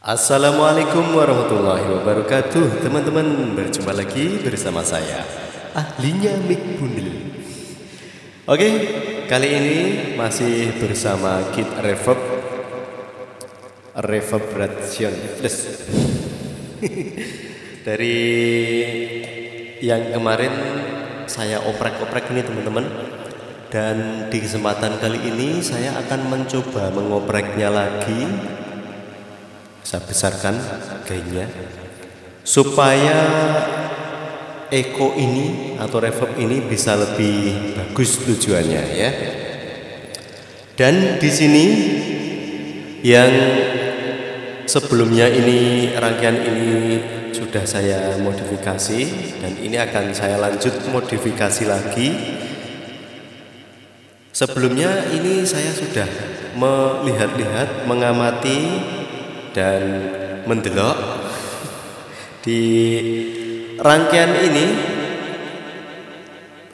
Assalamualaikum warahmatullahi wabarakatuh. Teman-teman, berjumpa lagi bersama saya, ahlinya Mic Bundel. Oke, kali ini masih bersama kit reverberation plus. Dari yang kemarin saya oprek-oprek ini teman-teman. Dan di kesempatan kali ini saya akan mencoba mengopreknya lagi. Saya besarkan gainnya supaya echo ini atau reverb ini bisa lebih bagus tujuannya ya. Dan di sini yang sebelumnya ini rangkaian ini sudah saya modifikasi dan ini akan saya lanjut modifikasi lagi. Sebelumnya ini saya sudah melihat-lihat, mengamati dan mendelok di rangkaian ini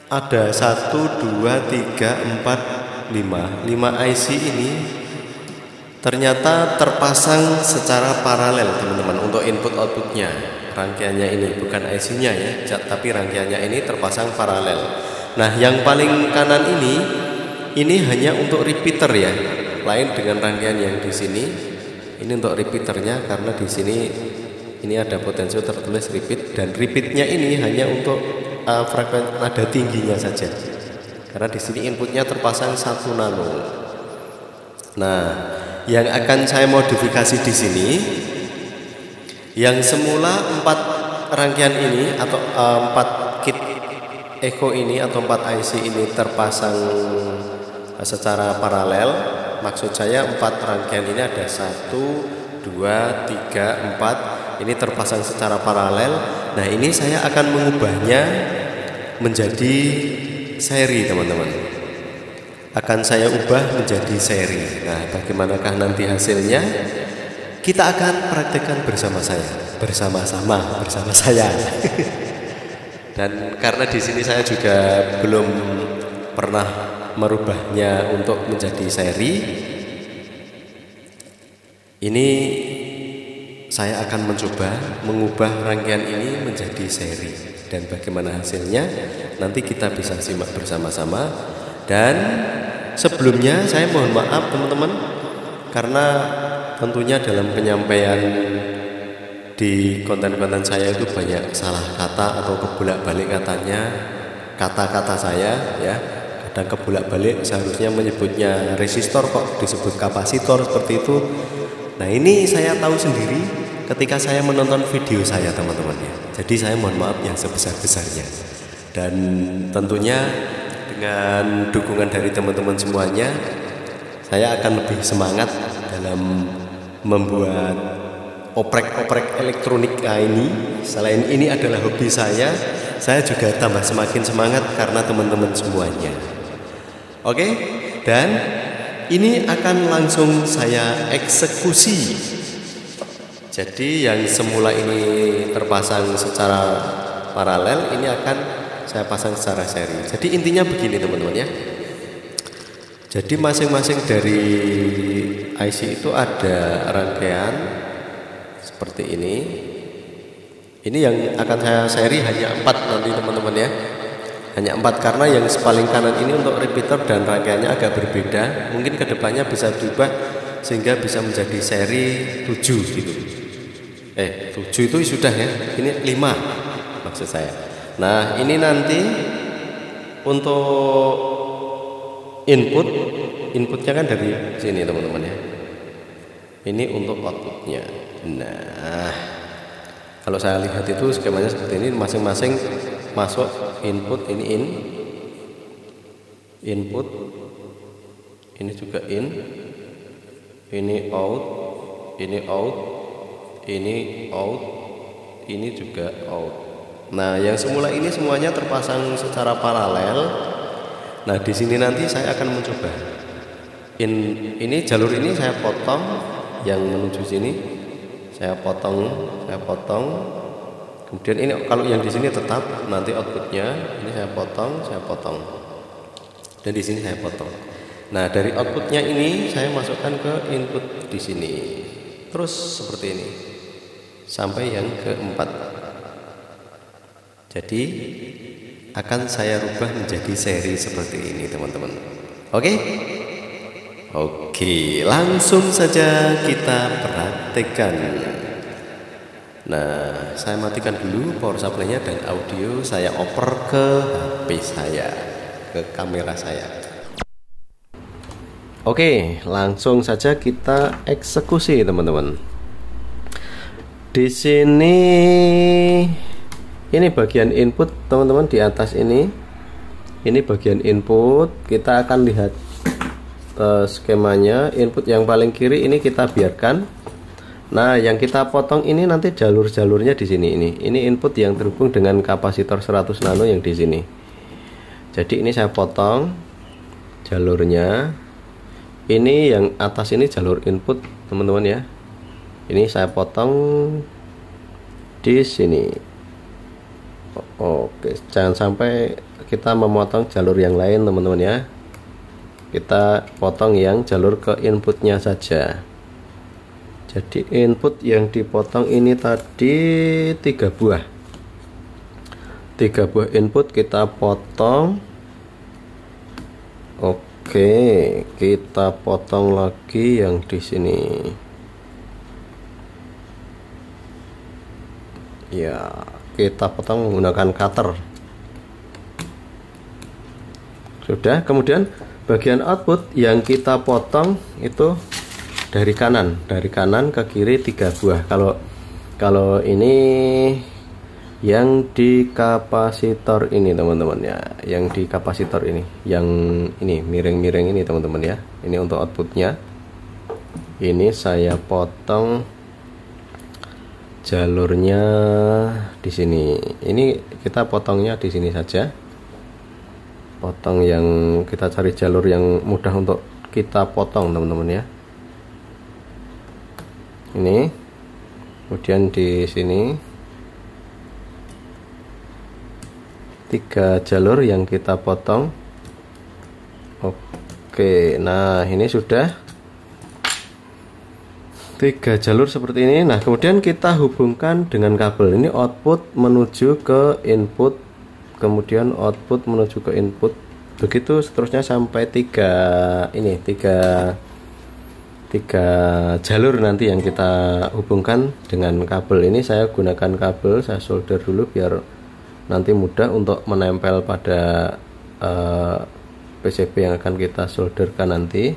ada 1, 2, 3, 4, 5 IC ini ternyata terpasang secara paralel teman-teman untuk input outputnya. Rangkaiannya ini bukan IC nya ya, tapi rangkaiannya ini terpasang paralel. Nah yang paling kanan ini hanya untuk repeater ya, lain dengan rangkaian yang di sini. Ini untuk repeaternya karena di sini ini ada potensio tertulis repeat dan repeatnya ini hanya untuk frekuensi nada tingginya saja. Karena di sini inputnya terpasang 1 nano. Nah, yang akan saya modifikasi di sini, yang semula 4 rangkaian ini atau 4 kit echo ini atau 4 IC ini terpasang secara paralel. Maksud saya 4 rangkaian ini ada 1, 2, 3, 4 ini terpasang secara paralel. Nah ini saya akan mengubahnya menjadi seri teman-teman. Akan saya ubah menjadi seri. Nah bagaimanakah nanti hasilnya? Kita akan praktekkan bersama saya, bersama saya. Dan karena di sini saya juga belum pernah merubahnya untuk menjadi seri, ini saya akan mencoba mengubah rangkaian ini menjadi seri dan bagaimana hasilnya nanti kita bisa simak bersama-sama. Dan sebelumnya saya mohon maaf teman-teman karena tentunya dalam penyampaian di konten-konten saya itu banyak salah kata atau kebolak-balik katanya kata-kata saya ya. Dan kebolak-balik seharusnya menyebutnya resistor kok disebut kapasitor seperti itu. Nah ini saya tahu sendiri ketika saya menonton video saya teman-teman ya. Jadi saya mohon maaf yang sebesar-besarnya. Dan tentunya dengan dukungan dari teman-teman semuanya, saya akan lebih semangat dalam membuat oprek-oprek elektronik ini. Selain ini adalah hobi saya juga tambah semakin semangat karena teman-teman semuanya. Oke, dan ini akan langsung saya eksekusi. Jadi yang semula ini terpasang secara paralel, ini akan saya pasang secara seri. Jadi intinya begini teman-teman ya. Jadi masing-masing dari IC itu ada rangkaian seperti ini. Ini yang akan saya seri hanya 4 nanti teman-teman ya. Hanya 4 karena yang paling kanan ini untuk repeater dan rangkaiannya agak berbeda. Mungkin kedepannya bisa diubah sehingga bisa menjadi seri 7 gitu. 7 itu sudah ya. Ini 5 maksud saya. Nah ini nanti untuk inputnya kan dari sini teman-teman ya. Ini untuk outputnya. Nah kalau saya lihat itu skemanya seperti ini, masing-masing masuk input, ini input, ini juga ini out, ini out, ini out, ini juga out. Nah, yang semula ini semuanya terpasang secara paralel. Nah, di sini nanti saya akan mencoba. Ini jalur ini saya potong, yang menuju sini saya potong. Kemudian ini kalau yang di sini tetap nanti outputnya ini saya potong. Dan di sini saya potong. Nah, dari outputnya ini saya masukkan ke input di sini. terus seperti ini sampai yang keempat. Jadi akan saya rubah menjadi seri seperti ini teman-teman. Oke? Oke, langsung saja kita praktekkan. Nah, saya matikan dulu power supply-nya dan audio saya oper ke HP saya, ke kamera saya. Oke, langsung saja kita eksekusi teman-teman. Di sini ini bagian input teman-teman, di atas ini bagian input. Kita akan lihat skemanya. Input yang paling kiri ini kita biarkan. Nah, yang kita potong ini nanti jalur-jalurnya di sini. Ini input yang terhubung dengan kapasitor 100 nano yang di sini. Jadi ini saya potong jalurnya. Ini yang atas ini jalur input teman-teman ya. Ini saya potong di sini. Oke, jangan sampai kita memotong jalur yang lain teman-teman ya. Kita potong yang jalur ke inputnya saja. Jadi input yang dipotong ini tadi 3 buah. 3 buah input kita potong. Oke, kita potong lagi yang di sini. Ya, kita potong menggunakan cutter. Sudah, kemudian bagian output yang kita potong itu dari kanan ke kiri 3 buah. Kalau ini yang di kapasitor ini teman-teman ya, yang di kapasitor ini, yang ini miring-miring ini teman-teman ya. Ini untuk outputnya. Ini saya potong jalurnya di sini. Ini kita potongnya di sini saja. Potong yang kita cari jalur yang mudah untuk kita potong teman-teman ya. Ini, kemudian di sini 3 jalur yang kita potong. Oke, nah ini sudah 3 jalur seperti ini. Nah, kemudian kita hubungkan dengan kabel. Ini output menuju ke input, kemudian output menuju ke input, begitu seterusnya sampai 3 jalur nanti yang kita hubungkan dengan kabel. Ini saya gunakan kabel, saya solder dulu biar nanti mudah untuk menempel pada PCB yang akan kita solderkan nanti.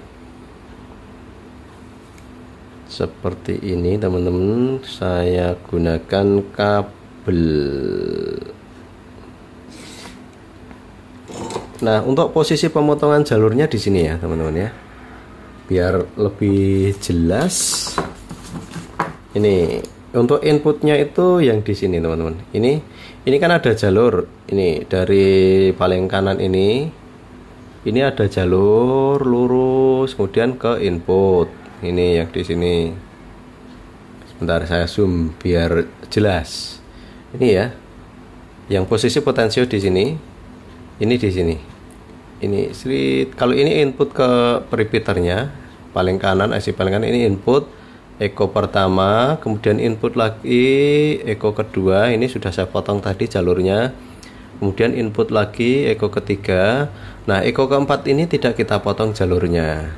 Seperti ini teman-teman, saya gunakan kabel. Nah, untuk posisi pemotongan jalurnya di sini ya teman-teman ya, biar lebih jelas. Ini untuk inputnya itu yang di sini teman-teman. Ini kan ada jalur ini dari paling kanan ini ada jalur lurus kemudian ke input. Ini yang di sini. Sebentar saya zoom biar jelas. Ini ya, yang posisi potensio di sini. Ini di sini. Ini kalau ini input ke repeaternya paling kanan, IC paling kanan ini input echo pertama, kemudian input lagi echo kedua. Ini sudah saya potong tadi jalurnya. Kemudian input lagi echo ketiga. Nah, echo keempat ini tidak kita potong jalurnya.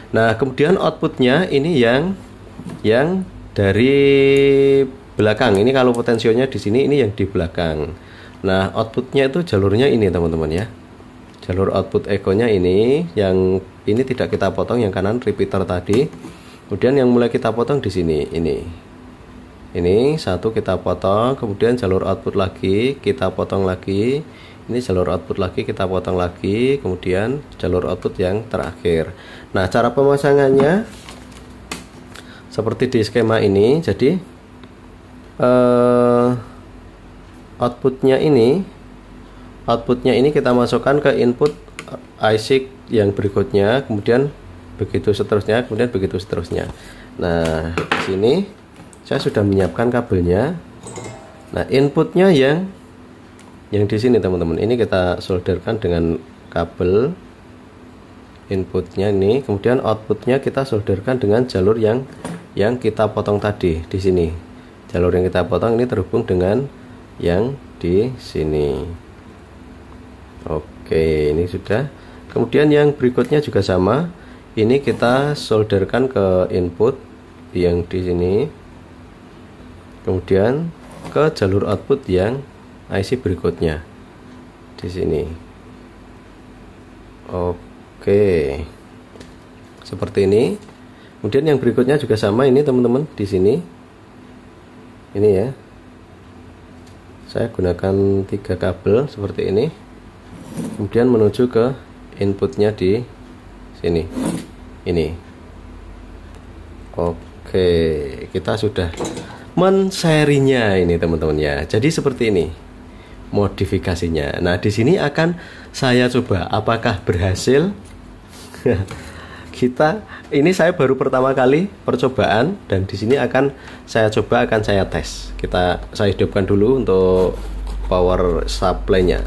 Nah, kemudian outputnya ini yang dari belakang. Ini kalau potensionya di sini, ini yang di belakang. Nah, outputnya itu jalurnya ini teman-teman ya. Jalur output echo-nya ini, yang ini tidak kita potong, yang kanan repeater tadi. Kemudian yang mulai kita potong di sini, ini satu kita potong, kemudian jalur output lagi kita potong lagi. Ini jalur output lagi kita potong lagi, kemudian jalur output yang terakhir. Nah, cara pemasangannya seperti di skema ini. Jadi outputnya ini kita masukkan ke input IC yang berikutnya, kemudian begitu seterusnya, kemudian begitu seterusnya. Nah, di sini saya sudah menyiapkan kabelnya. Nah, inputnya yang di sini teman-teman, ini kita solderkan dengan kabel inputnya ini, kemudian outputnya kita solderkan dengan jalur yang yang kita potong tadi di sini. Jalur yang kita potong ini terhubung dengan yang di sini. Oke, ini sudah. Kemudian yang berikutnya juga sama. Ini kita solderkan ke input yang di sini. Kemudian ke jalur output yang IC berikutnya di sini. Oke, seperti ini. Kemudian yang berikutnya juga sama ini teman-teman di sini. Ini ya. Saya gunakan 3 kabel seperti ini. Kemudian menuju ke inputnya di sini. Ini. Oke, kita sudah menserinya ini teman-teman ya. Jadi seperti ini modifikasinya. Nah, di sini akan saya coba apakah berhasil. Ini saya baru pertama kali percobaan dan di sini akan saya coba, akan saya tes. Saya hidupkan dulu untuk power supply-nya.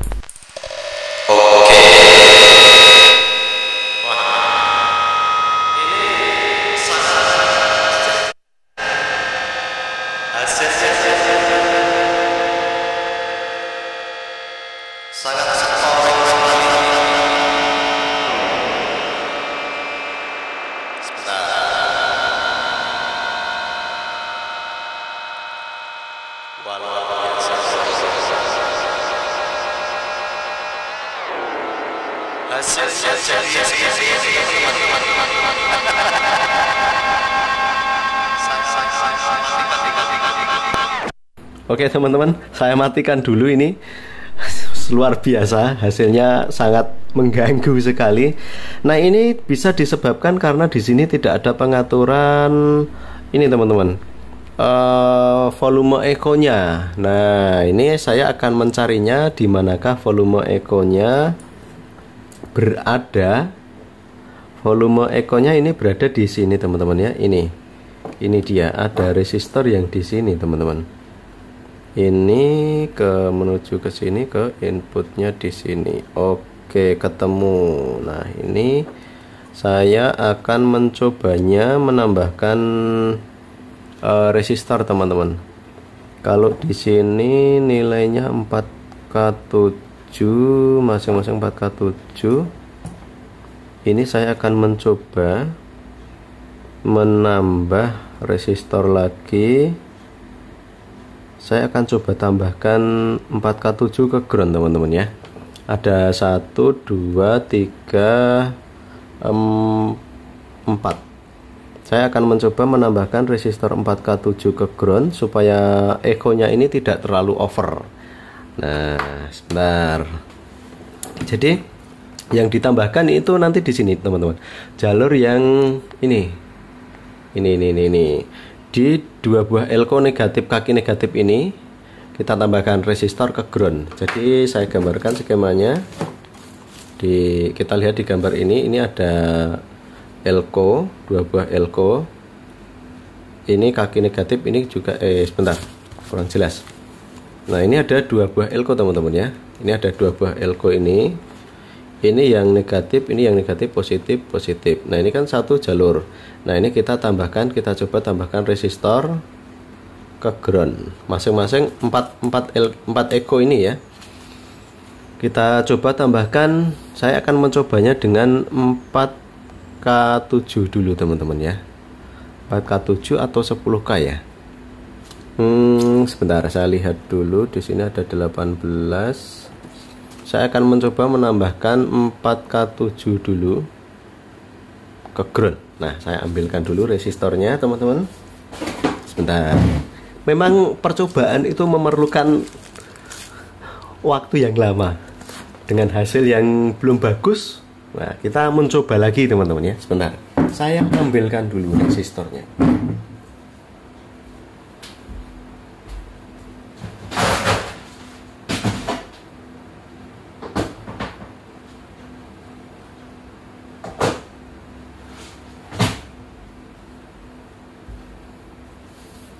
Oke teman-teman, saya matikan dulu ini. Luar biasa, hasilnya sangat mengganggu sekali. Nah, ini bisa disebabkan karena di sini tidak ada pengaturan ini teman-teman, volume ekonya. Nah, ini saya akan mencarinya di manakah volume ekonya berada. Volume ekonya ini berada di sini teman-teman ya. Ini dia, ada resistor yang di sini teman-teman. Ini menuju ke sini, ke inputnya di sini. Oke, ketemu. Nah, ini saya akan mencobanya menambahkan resistor teman-teman. Kalau di sini nilainya 4K7, masing-masing 4K7. Ini saya akan mencoba menambah resistor lagi. Saya akan coba tambahkan 4K7 ke ground teman-teman ya. Ada 1, 2, 3, 4. Saya akan mencoba menambahkan resistor 4K7 ke ground supaya ekonya ini tidak terlalu over. Nah, sebentar. Jadi yang ditambahkan itu nanti di sini teman-teman. Jalur yang ini. Di 2 buah elko negatif, kaki negatif ini kita tambahkan resistor ke ground. Jadi saya gambarkan skemanya. Kita lihat di gambar ini ada elko, 2 buah elko. Ini kaki negatif, ini juga sebentar, kurang jelas. Nah, ini ada 2 buah elko teman-teman ya. Ini ada 2 buah elko ini. Ini yang negatif, ini yang negatif, positif, positif. Nah, ini kan satu jalur. Nah, ini kita coba tambahkan resistor ke ground. Masing-masing 4 eko ini ya. Kita coba tambahkan, saya akan mencobanya dengan 4K7 dulu teman-teman ya. 4K7 atau 10K ya. Sebentar, saya lihat dulu. Di sini ada 18. Saya akan mencoba menambahkan 4K7 dulu ke ground. Nah, saya ambilkan dulu resistornya teman-teman. Sebentar. Memang percobaan itu memerlukan waktu yang lama. Dengan hasil yang belum bagus, nah kita mencoba lagi teman-teman ya. Sebentar. Saya ambilkan dulu resistornya.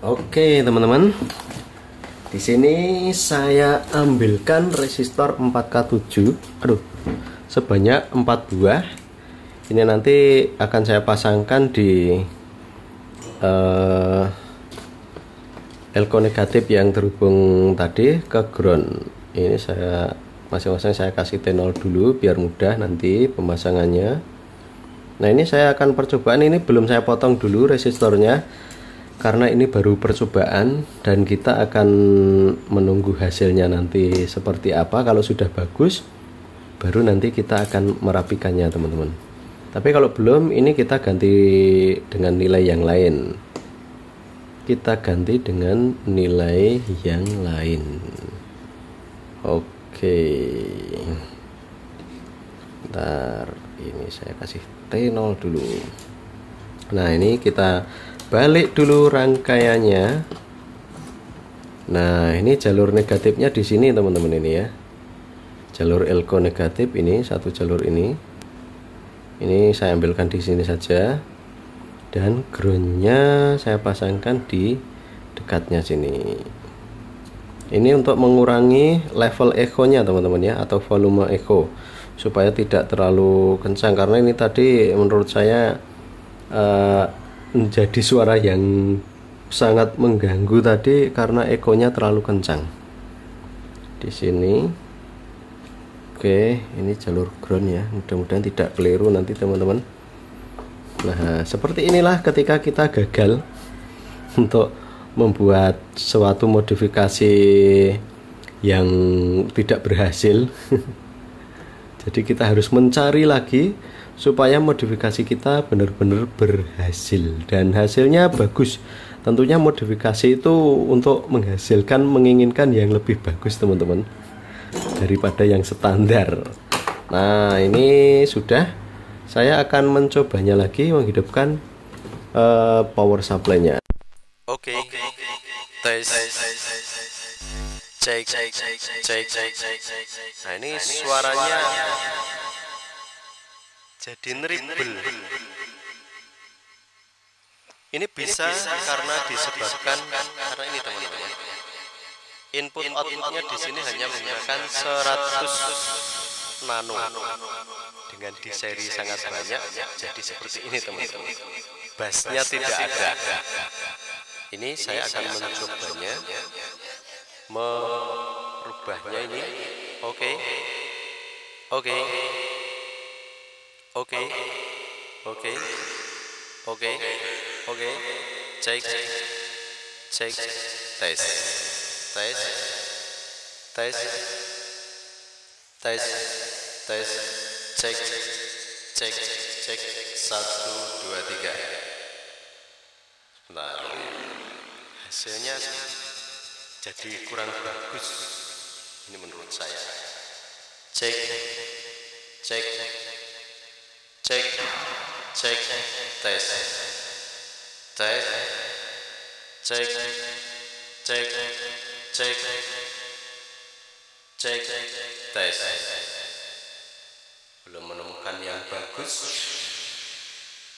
Oke teman-teman, di sini saya ambilkan resistor 4K7, sebanyak 4 buah. Ini nanti akan saya pasangkan di elko negatif yang terhubung tadi ke ground. Ini saya masing-masing saya kasih T0 dulu biar mudah nanti pemasangannya. Nah, ini saya akan percobaan, ini belum saya potong dulu resistornya karena ini baru percobaan dan kita akan menunggu hasilnya nanti seperti apa. Kalau sudah bagus baru nanti kita akan merapikannya teman-teman. Tapi kalau belum, ini kita ganti dengan nilai yang lain. Kita ganti dengan nilai yang lain. Oke. Bentar, ini saya kasih T0 dulu. Nah, ini kita balik dulu rangkaiannya. Nah, ini jalur negatifnya di sini teman-teman ini ya. Jalur elko negatif ini, satu jalur ini. Ini saya ambilkan di sini saja. Dan groundnya saya pasangkan di dekatnya sini. Ini untuk mengurangi level echo-nya teman-teman ya, atau volume echo, supaya tidak terlalu kencang, karena ini tadi menurut saya menjadi suara yang sangat mengganggu tadi karena echo-nya terlalu kencang di sini. Oke, ini jalur ground ya, mudah-mudahan tidak keliru nanti teman-teman. Nah, seperti inilah ketika kita gagal untuk membuat suatu modifikasi yang tidak berhasil. Jadi kita harus mencari lagi supaya modifikasi kita benar-benar berhasil dan hasilnya bagus. Tentunya modifikasi itu untuk menghasilkan, menginginkan yang lebih bagus teman-teman, daripada yang standar. Nah, ini sudah. Saya akan mencobanya lagi, menghidupkan power supply-nya. Oke. Tes. Cek. Nah, ini suaranya jadi neribel. Ini bisa karena disebabkan karena ini teman-teman. Input outputnya di sini hanya menggunakan 100 nano. Dengan di seri sangat banyak, jadi seperti ini teman-teman. Bassnya tidak ada. Ini saya akan mencobanya, merubahnya ini. Oke. Cek. Tes. Cek. 1, 2, 3. Nah, hasilnya jadi kurang bagus ini menurut saya. Cek. Tes. Belum menemukan yang bagus.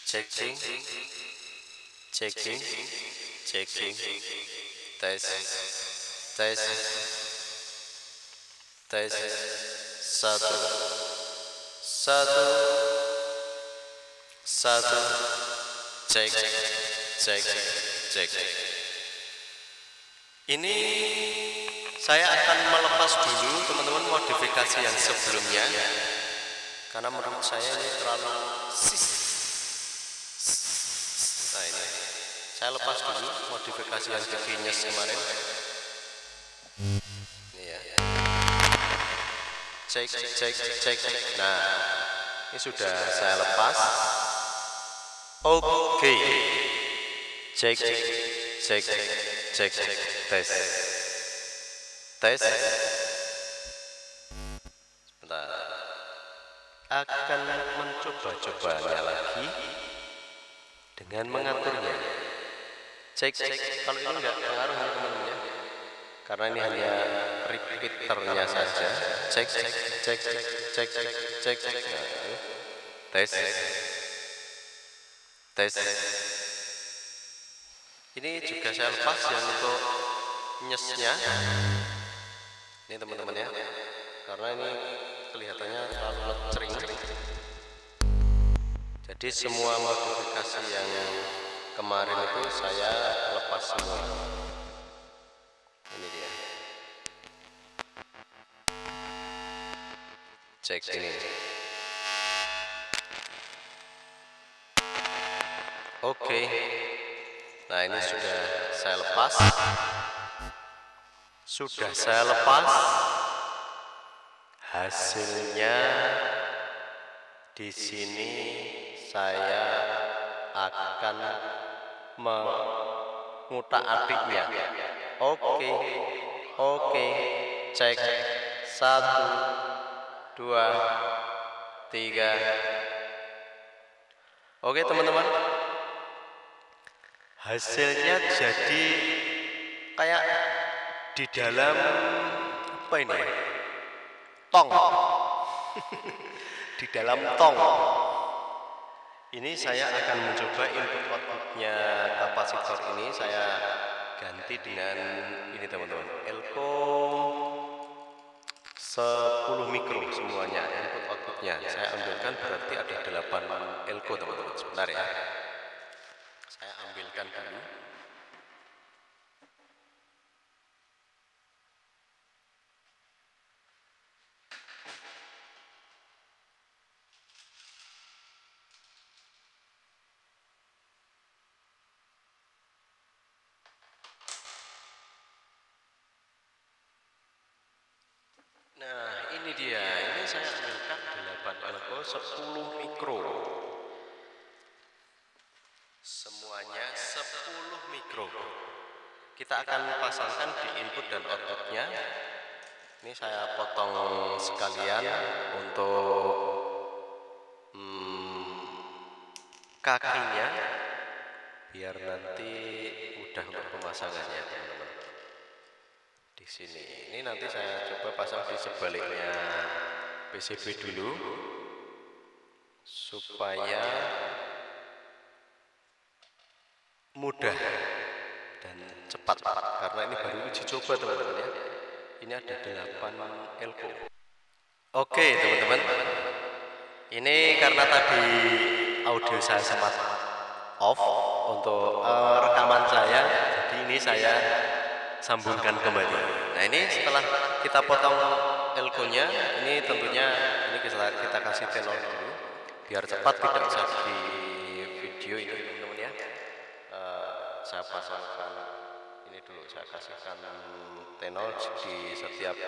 Checking. Tes. 1. Cek. Ini saya akan melepas dulu teman-teman modifikasi yang sebelumnya, karena menurut saya ini terlalu nah, ini saya lepas dulu modifikasi yang kefinyes kemarin. Ini ya. Cek. Nah, ini sudah saya lepas. Oke. Cek. Tes. Sebentar. Akan mencoba-cobanya lagi dengan mengaturnya. Cek. Kalau ini enggak pengaruh teman-teman ya, karena ini hanya repeaternya saja. Cek. Tes. Ini juga saya lepas yang untuk nyesnya. Ini teman-teman ya, karena ini kelihatannya terlalu lecering. Jadi semua modifikasi yang kemarin itu saya lepas semua. Ini dia. Cek ini. Oke. Nah, ini sudah saya lepas. Sudah saya lepas. Hasilnya di sini saya akan mengutak-atiknya. Oke, cek 1, 2, 3. Oke teman-teman, hasilnya jadi kayak di dalam apa ini? Tong. Di dalam tong. Ini saya akan mencoba input outputnya kapasitor ini saya ganti dengan ini teman-teman, Elco 10 mikro semuanya input outputnya. Saya ambilkan berarti ada 8 Elco teman-teman. Sebentar ya, saya ambilkan dulu. Nah, ini dia. Ini saya ambilkan 8 Elco 10 mikro. Semuanya 10 mikro. Kita akan pasangkan di input dan outputnya. Ini saya potong sekalian untuk kakinya, biar nanti mudah untuk pemasangannya teman-teman. Di sini ini nanti saya coba pasang di sebaliknya PCB dulu supaya mudah dan cepat, karena ini baru uji coba teman-teman ya. Ini ada 8 Elco. Oke teman-teman, ini karena tadi audio saya sempat off untuk rekaman saya, jadi ini saya sambungkan kembali. Nah, ini setelah kita potong Elco-nya, ini tentunya ini kita kasih tenor dulu biar cepat, tidak usah di video ini teman-teman ya. Saya pasangkan ini dulu, saya kasihkan tenor di setiap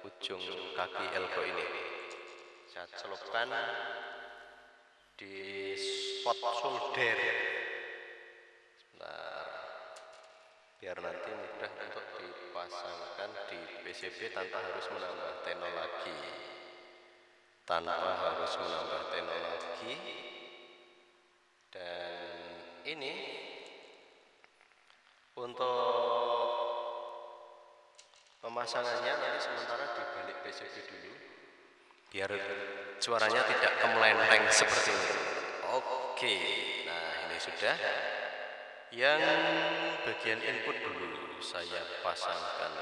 ujung kaki Elco ini. Saya celupkan di spot solder. Sebentar, biar nanti mudah untuk dipasangkan di PCB tanpa harus menambah tenor lagi. Dan ini untuk pemasangannya nanti sementara di balik PCB dulu biar suaranya tidak kemelenteng seperti ini. Oke, nah ini sudah. Yang bagian input dulu saya pasangkan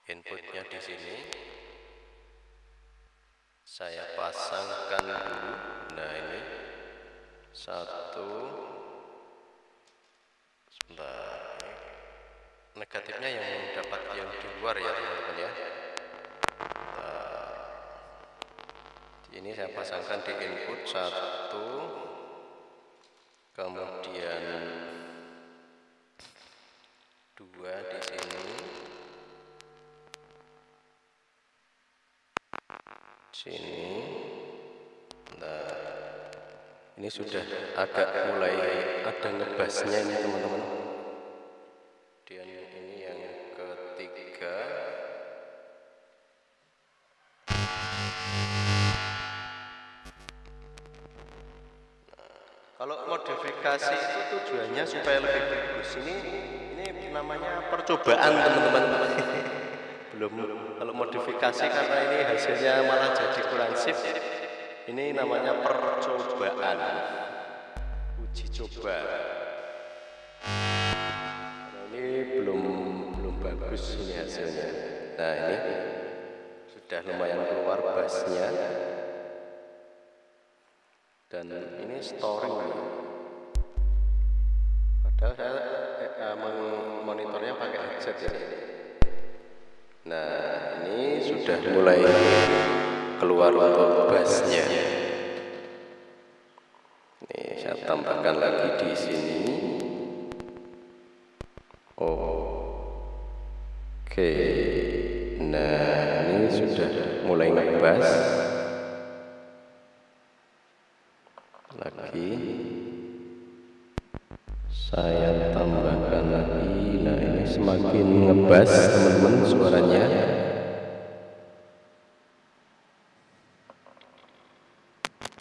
inputnya di sini. Saya pasangkan dulu. Nah ini satu. Sebentar. Negatifnya yang dapat yang di luar ya teman-teman ya. Ini saya pasangkan di input satu. Kemudian 2 di sini, Nah, ini sudah agak mulai ada ngebasnya ini teman-teman. Dan ini yang ketiga. Kalau modifikasi itu tujuannya supaya lebih bagus. Ini namanya percobaan teman-teman. Belum, kalau modifikasi karena ini hasilnya malah jadi kurang sip. Ini namanya percobaan, uji coba. Nah, ini belum bagus ini hasilnya. Nah ini sudah lumayan keluar bassnya. Dan ini storing. headset ini. Nah, ini sudah mulai keluar untuk bassnya. Nih, saya tambahkan lagi di sini. Oke. Nah, ini sudah mulai ngebass. Lagi. Saya tambahkan lagi. Nah, ini semakin ngebass teman-teman suaranya.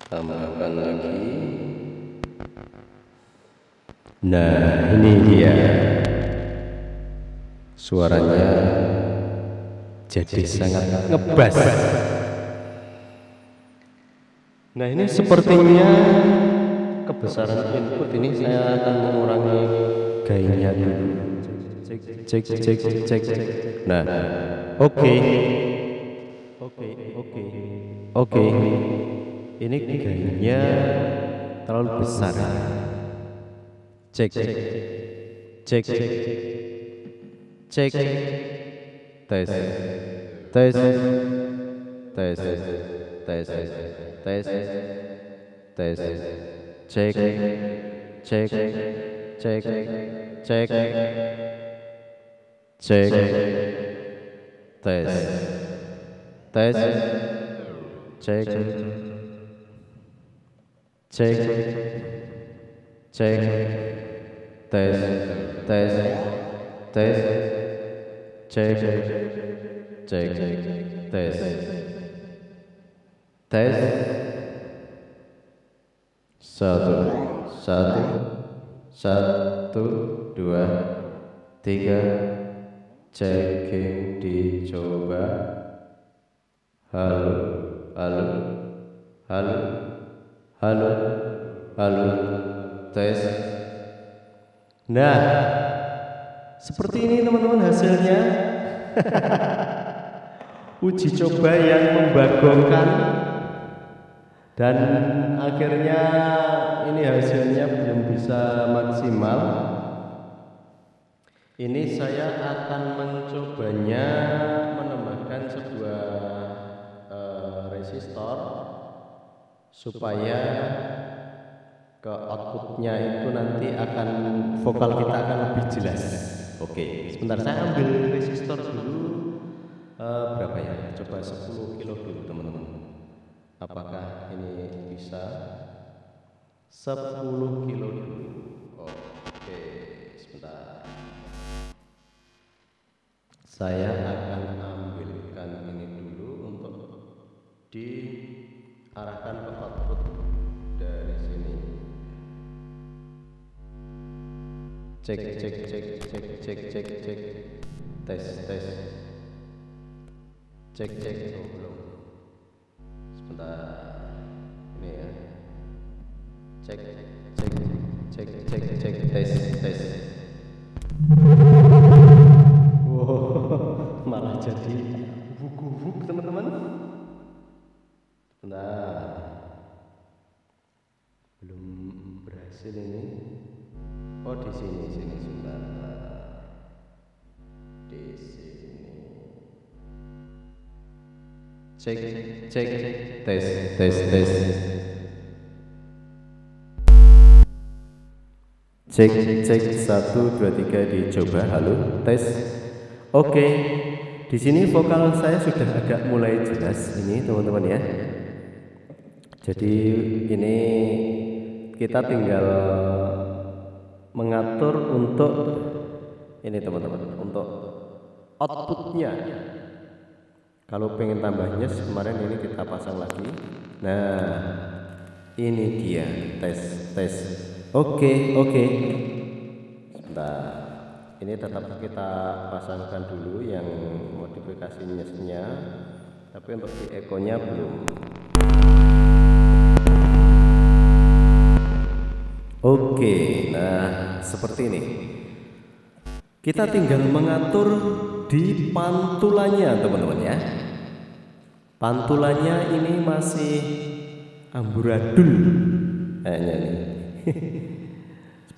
Tambahkan lagi. Nah, ini dia suaranya jadi sangat ngebass. Nah, ini sepertinya kebesaran input ini saya akan mengurangi gainnya dulu. Cek. Nah, oke. Ini gainnya terlalu besar. Cek. Tes. Cek, satu, dua, tiga, checking, dicoba. Halo, tes. Nah, seperti ini teman-teman hasilnya. Uji coba yang membagongkan. Dan akhirnya ini hasilnya belum bisa maksimal. Ini saya akan mencobanya menambahkan sebuah resistor supaya ke outputnya itu nanti akan vokal kita akan lebih jelas. Oke, sebentar saya ambil resistor dulu. Berapa ya? Coba 10 kilo dulu teman-teman. Apakah ini bisa 10 kilo dulu? Oke, sebentar. Saya akan ambilkan ini dulu untuk diarahkan ke output dari sini. Cek. Tes. Cek. Oh, belum. Sebentar. Ini ya. Cek. Tes. Wow, malah jadi gubuk teman-teman. Nah, belum berhasil ini. Oh, di sini sebentar. Di sini. Cek. Tes. Cek 1 2 3 dicoba. Halo, tes. Oke. Di sini vokal saya sudah agak mulai jelas ini teman-teman ya. Jadi ini kita tinggal mengatur untuk ini teman-teman, untuk outputnya. Kalau pengen tambahnya kemarin ini kita pasang lagi. Nah, ini dia tes. Oke. Sebentar. Ini tetap kita pasangkan dulu yang modifikasinya, tapi untuk di echo-nya belum. Oke, nah seperti ini. Kita tinggal mengatur di pantulannya teman-teman ya. Pantulannya ini masih amburadul kayaknya nih.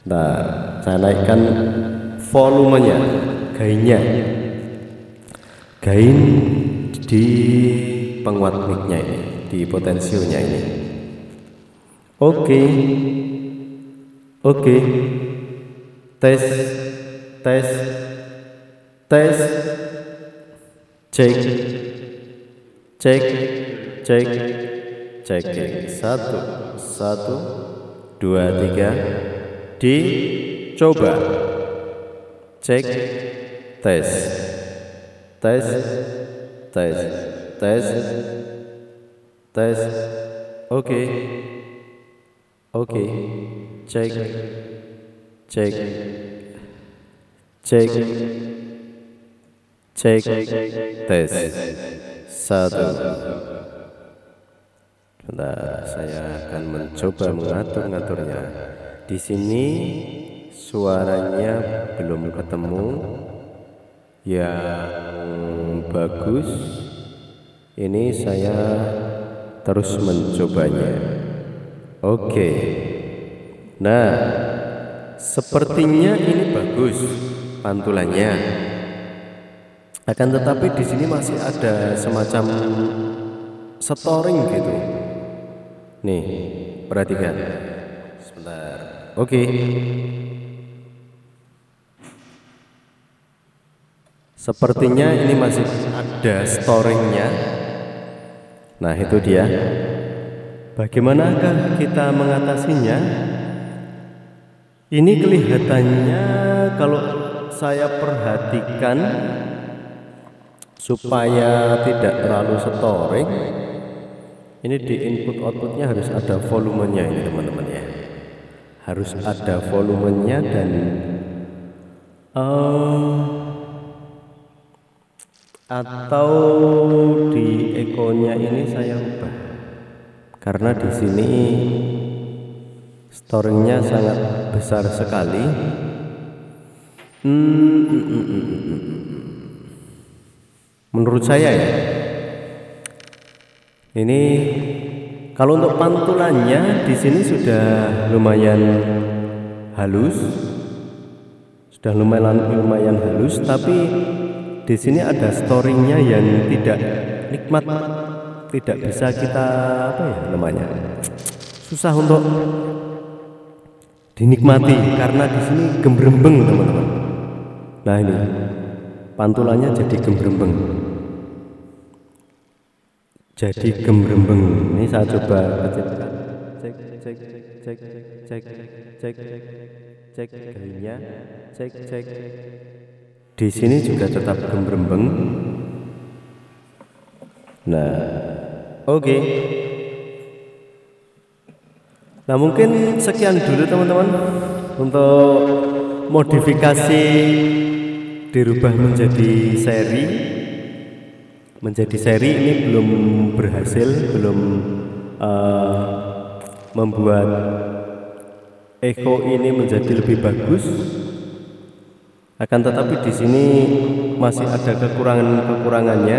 Nah, saya naikkan volumenya, gainnya, gain di penguat mic-nya ini, di potensionya ini. Oke. Tes, cek. Satu, dua, tiga. Dicoba. Cek, tes. Oke. Cek, tes. Satu. Bentar, saya akan mencoba mengatur-ngaturnya. Di sini suaranya belum ketemu yang bagus. Ini saya terus mencobanya. Oke. Nah, sepertinya ini bagus pantulannya. Akan tetapi di sini masih ada semacam storing gitu. Nih, perhatikan. Sebentar. Oke. Sepertinya ini masih ada storingnya. Nah, itu dia. Bagaimanakah kita mengatasinya? Ini kelihatannya kalau saya perhatikan supaya tidak terlalu storing. Ini di input outputnya harus ada volumenya ini teman-teman ya. Harus ada volumenya dan atau di ekonya ini saya ubah karena di sini storingnya sangat besar sekali. Menurut saya ya, ini kalau untuk pantulannya di sini sudah lumayan halus, tapi di sini ada storingnya yang tidak nikmat, tidak bisa kita susah untuk dinikmati karena di sini gembrembeng teman-teman. Nah ini pantulannya jadi gembrembeng. Ini saya coba kecilkan. Cek gainnya, cek. Di sini juga tetap gembrembeng. Nah, oke. Nah, mungkin sekian dulu teman-teman untuk modifikasi dirubah menjadi seri. Ini belum berhasil, belum membuat echo ini menjadi lebih bagus. Akan tetapi di sini masih ada kekurangannya.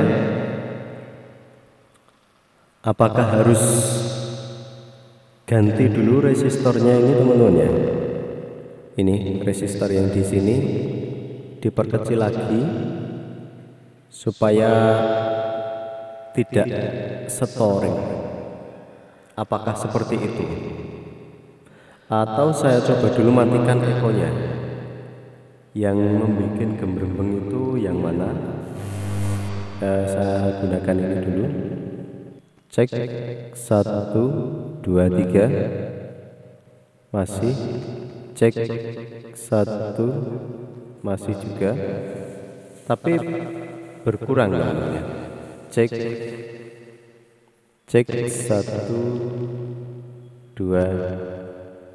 Apakah harus ganti dulu resistornya ini teman-teman ya? Ini resistor yang di sini diperkecil lagi supaya tidak storing. Apakah seperti itu? Atau saya coba dulu matikan ekonya. Yang membuat gembrembeng itu yang mana? Saya gunakan ini dulu. Cek 1, 2, 3. Masih. Cek 1, masih juga. Tapi berkurang namanya. Cek 1, 2,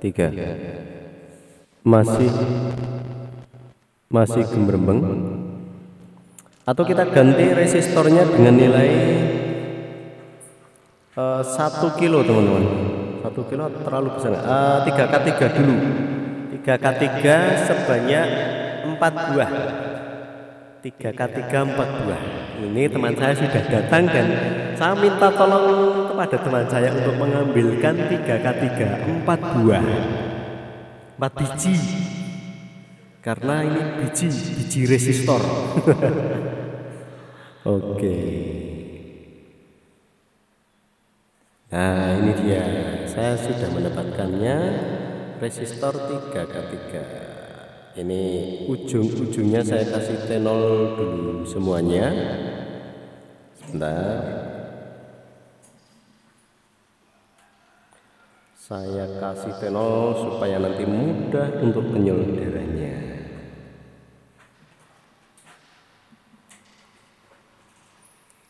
3. Masih gembrembeng. Atau kita ganti resistornya dengan nilai 1 kilo teman-teman. 1 kilo terlalu besar. 3K3 dulu. 3K3 sebanyak 4 buah. 3K3 4 buah. Ini teman saya sudah datang dan saya minta tolong kepada teman saya untuk mengambilkan 3K3 4 buah, 4 biji. karena ini biji resistor. Oke. Nah, ini dia. Saya sudah mendapatkannya, resistor 3K3. Ini ujung-ujungnya saya kasih T0 dulu semuanya. Sebentar. Saya kasih T0 supaya nanti mudah untuk penyelenggaranya.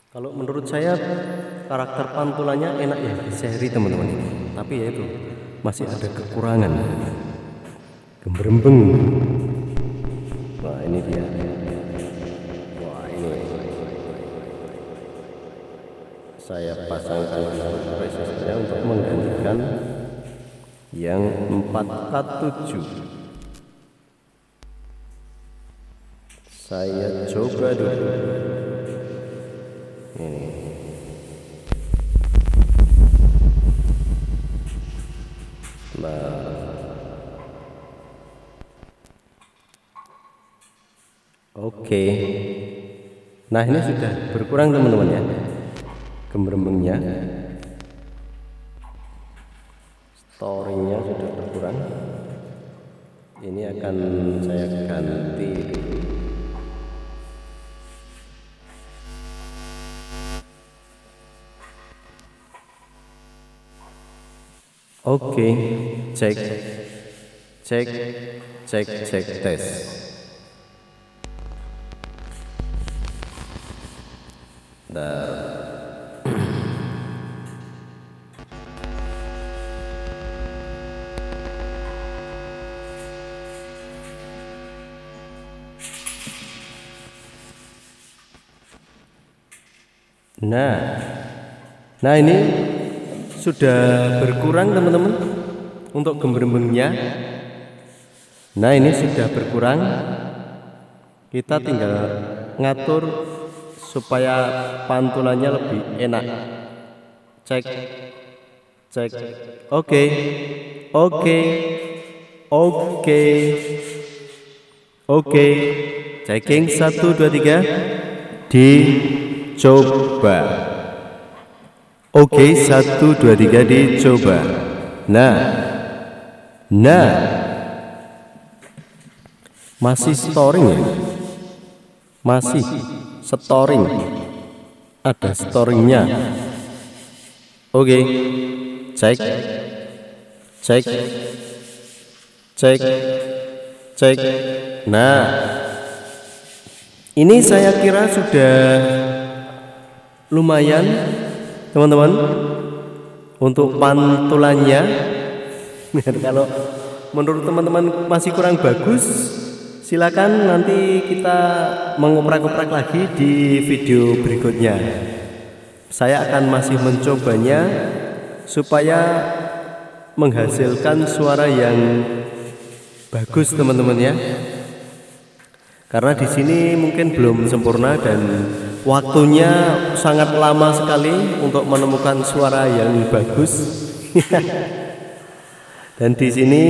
Kalau menurut saya karakter pantulannya enak ya di seri teman-teman ini. Tapi ya itu masih ada kekurangan. Gembrembeng. Wah, ini dia. Wah, ini. Saya pasangkan resistornya untuk menggantikan yang 4K7. Saya coba dulu. Ini. Oke. Nah, ini sudah berkurang teman-teman ya, gembrembengnya, storingnya sudah berkurang. Ini akan saya ganti dulu. Oke, cek tes. Nah ini sudah berkurang teman-teman untuk gembrembengnya. Nah ini sudah berkurang. Kita tinggal ngatur supaya pantulannya lebih enak. Cek. Oke. Checking 1 2 3. Dicoba. Oke, 1 2 3 dicoba. Nah. Masih storing ya? Masih storing. Ada storingnya. Oke. Cek. Nah, ini saya kira sudah lumayan teman-teman untuk pantulannya. Kalau menurut teman-teman masih kurang bagus, silakan nanti kita mengoprak-oprak lagi di video berikutnya. Saya akan masih mencobanya supaya menghasilkan suara yang bagus teman-teman ya. Karena di sini mungkin belum sempurna dan waktunya sangat lama sekali untuk menemukan suara yang bagus. Dan di sini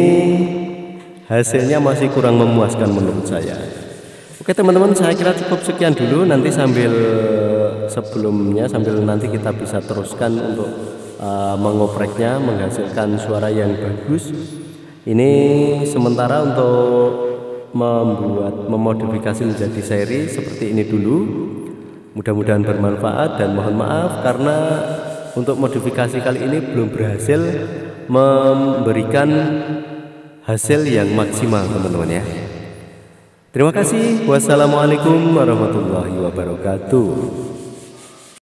hasilnya masih kurang memuaskan menurut saya. Oke teman-teman, saya kira cukup sekian dulu. Nanti sambil nanti kita bisa teruskan untuk mengopreknya, menghasilkan suara yang bagus. Ini sementara untuk memodifikasi menjadi seri seperti ini dulu. Mudah-mudahan bermanfaat dan mohon maaf karena untuk modifikasi kali ini belum berhasil memberikan hasil yang maksimal teman-teman ya. Terima kasih. Wassalamualaikum warahmatullahi wabarakatuh.